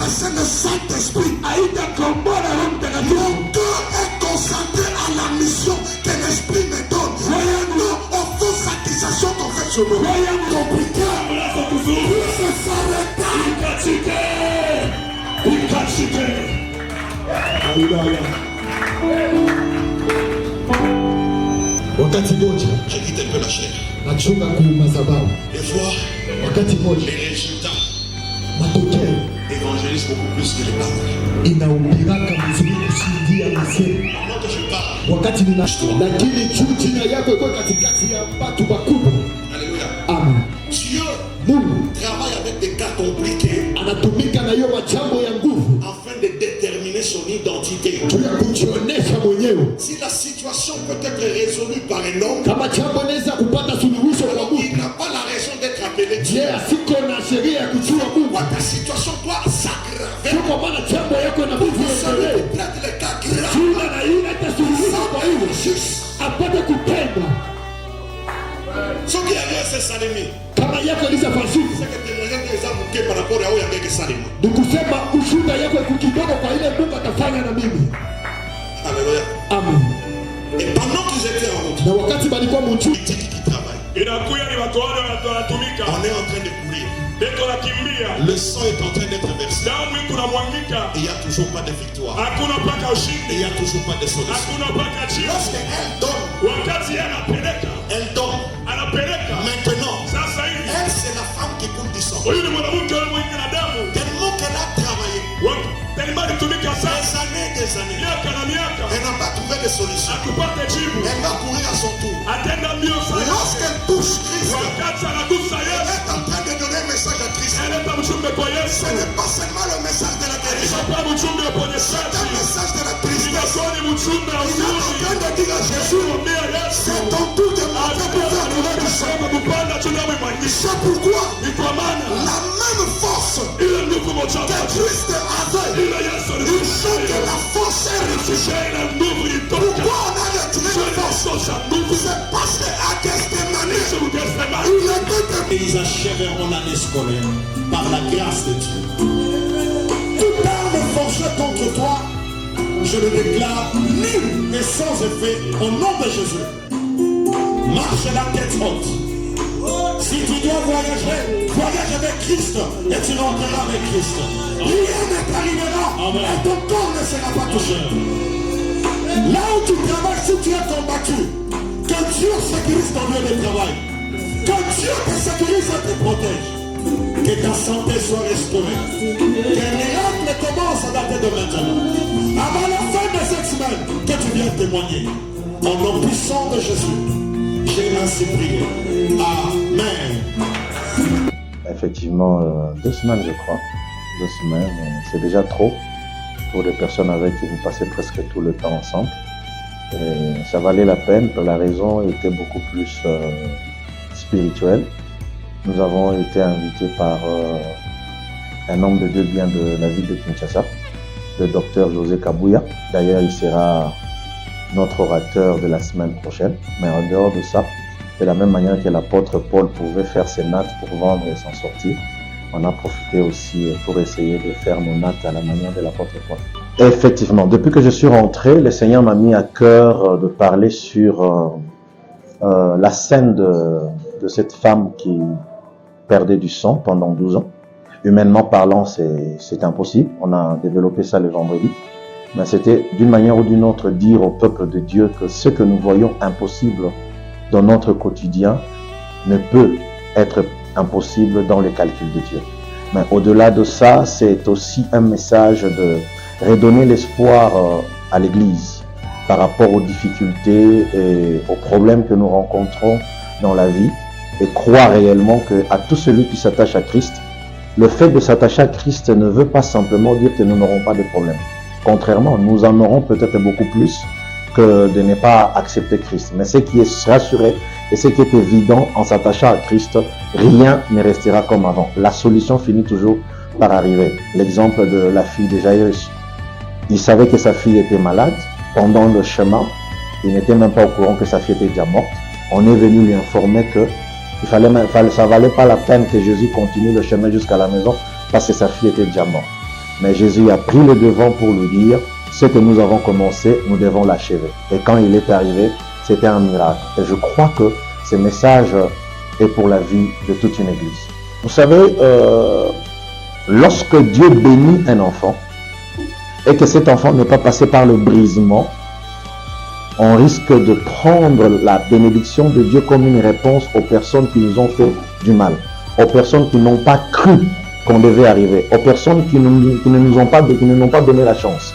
c'est le Saint-Esprit. Mon cœur est concentré à la mission que l'Esprit me donne. Non aux fausses accusations qu'on fait sur nous. Wakati moja J'ai quitté un peu la chair. nachunga madhabahu, Et vois wakati moja les résultats matokeo évangélisent beaucoup plus que les paroles. inahubiraka vizuri kushindia misemo. Pendant que je parle, Wakati nina lakini juu jina yako iko katikati ya watu wakubwa. alléluia. Amen. Dieu Mungu travaille avec des cas compliqués anatumika na hiyo majambo ya nguvu afin de déterminer son identité. juu ya kujionesha mwenyewe. Si la situation peut être résolue par un homme, Kama jambo inaweza kupata suluhisho kwa alors Mungu, il n'a pas la raison d'être appelé Dieu. je, asiko na sheria ya kujua Mungu? Pourquoi ta situation doit s'aggraver? Sio kwa maana jambo yako inabidi Celui iendelee. qui traite les cas graves Jina na ile itasuluhishwa kwa hiyo juste. apate kupendwa. Ce qui est c'est Salimi. Kama yako ilizafanyika, C'est que témoignage des âmes qui par rapport à eux avec Salimi. ni kusema ushuhuda yako iko kidogo kwa ile Mungu atafanya na mimi. Alléluia. Amen. Et pendant qu'ils étaient en route, Na wakati balikuwa mjuu, il dit qu'ils travaillent. inakuya ni watu wale wanatumika, On est en train de courir. beko nakimbia, Le sang est en train d'être versé. damu iko namwangika, Et il n'y a toujours pas de victoire. hakuna mpaka Et il ushindi, n'y a toujours pas de solution. hakuna mpaka jibu. Lorsqu'elle donne, Wakati yeye anapeleka anapeleka. Maintenant, sasa hivi, elle, c'est la femme qui coule du sang. huyu ni mwanamke yule mwenye na damu, Tellement qu'elle a travaillé tellement alitumika sana des années. miaka na miaka, Elle n'a pas trouvé de solution. akupate jibu, Elle va courir à son tour. atenda mbio sana. Lorsqu'elle touche Christ, Wakati anagusa elle Yesu, est en train de donner un message à Christ. analeta mjumbe kwa Yesu, Ce n'est pas seulement le message de la guérison. hapa mjumbe wa C'est un uponyaji, message de la tristesse. inakuwa ni mjumbe wa Il est en huzuni. train de dire à Jésus, Mwambie Yesu, c'est ton tour de monter pour faire couler du sang. sema kupanda tunamwimanyisha, C'est pourquoi ni kwa maana la même force ile nguvu moja que Christ avait, ile Yesu il fait que la force est ressuscitée. ile nguvu itoka Pourquoi on a retiré la force? sasa nguvu C'est parce qu'à Gethsemane, zingesema il était Et ils achèveront l'année scolaire par la grâce de Dieu. Toute arme forgée contre toi, je le déclare nul et sans effet au nom de Jésus. Marche la tête haute. Si tu dois voyager, voyage avec Christ et tu rentreras avec Christ. rien ne t'arrivera et ton corps ne sera pas touché. Là où tu travailles, si tu es combattu, que Dieu sécurise ton lieu de travail. Que Dieu te sécurise et te protège. Que ta santé soit restaurée. Que les miracles commencent à dater de maintenant. Avant la fin de cette semaine, que tu viennes témoigner. Au nom puissant de Jésus, j'ai ainsi prié. Amen. Effectivement, 2 semaines, je crois. 2 semaines, c'est déjà trop pour des personnes avec qui vous passez presque tout le temps ensemble. Et ça valait la peine, la raison était beaucoup plus spirituelle. Nous avons été invités par un homme de Dieu bien de la ville de Kinshasa, le docteur José Kabouya. D'ailleurs, il sera notre orateur de la semaine prochaine. Mais en dehors de ça, de la même manière que l'apôtre Paul pouvait faire ses nattes pour vendre et s'en sortir, on a profité aussi pour essayer de faire nos nattes à la manière de l'apôtre Paul. Effectivement, depuis que je suis rentré, le Seigneur m'a mis à cœur de parler sur la scène de cette femme qui perdait du sang pendant 12 ans. Humainement parlant, c'est impossible. On a développé ça le vendredi. Mais c'était d'une manière ou d'une autre dire au peuple de Dieu que ce que nous voyons impossible dans notre quotidien ne peut être impossible dans les calculs de Dieu. Mais au-delà de ça, c'est aussi un message de redonner l'espoir à l'Église par rapport aux difficultés et aux problèmes que nous rencontrons dans la vie et croire réellement qu'à tout celui qui s'attache à Christ, le fait de s'attacher à Christ ne veut pas simplement dire que nous n'aurons pas de problèmes. Contrairement, nous en aurons peut-être beaucoup plus que de ne pas accepter Christ. Mais ce qui est rassuré et ce qui est évident en s'attachant à Christ, rien ne restera comme avant. La solution finit toujours par arriver. L'exemple de la fille de Jairus. Il savait que sa fille était malade. Pendant le chemin, il n'était même pas au courant que sa fille était déjà morte. On est venu lui informer que ça valait pas la peine que Jésus continue le chemin jusqu'à la maison parce que sa fille était déjà morte. Mais Jésus a pris le devant pour lui dire, ce que nous avons commencé, nous devons l'achever. Et quand il est arrivé, c'était un miracle. Et je crois que ce message est pour la vie de toute une église. Vous savez, lorsque Dieu bénit un enfant, et que cet enfant n'est pas passé par le brisement, on risque de prendre la bénédiction de Dieu comme une réponse aux personnes qui nous ont fait du mal, aux personnes qui n'ont pas cru qu'on devait arriver, aux personnes qui ne nous ont pas donné la chance.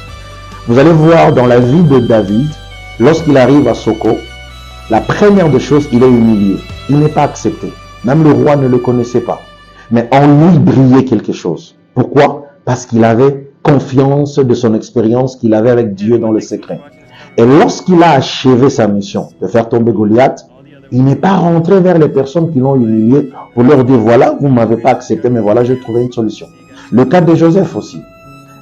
Vous allez voir dans la vie de David, lorsqu'il arrive à Soko, la première des choses, il est humilié. Il n'est pas accepté. Même le roi ne le connaissait pas. Mais en lui brillait quelque chose. Pourquoi? Parce qu'il avait confiance de son expérience qu'il avait avec Dieu dans le secret. Et lorsqu'il a achevé sa mission de faire tomber Goliath, il n'est pas rentré vers les personnes qui l'ont humilié pour leur dire, voilà, vous ne m'avez pas accepté, mais voilà, j'ai trouvé une solution. Le cas de Joseph aussi.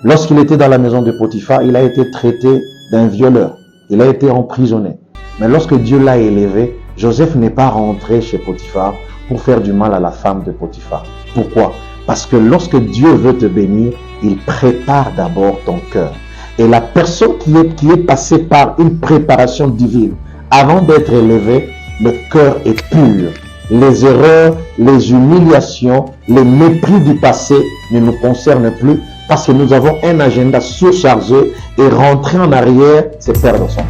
Lorsqu'il était dans la maison de Potiphar, il a été traité d'un violeur. Il a été emprisonné. Mais lorsque Dieu l'a élevé, Joseph n'est pas rentré chez Potiphar pour faire du mal à la femme de Potiphar. Pourquoi? Parce que lorsque Dieu veut te bénir, il prépare d'abord ton cœur. Et la personne qui est passée par une préparation divine, avant d'être élevée, le cœur est pur. Les erreurs, les humiliations, les mépris du passé ne nous concernent plus parce que nous avons un agenda surchargé et rentrer en arrière, c'est perdre son temps.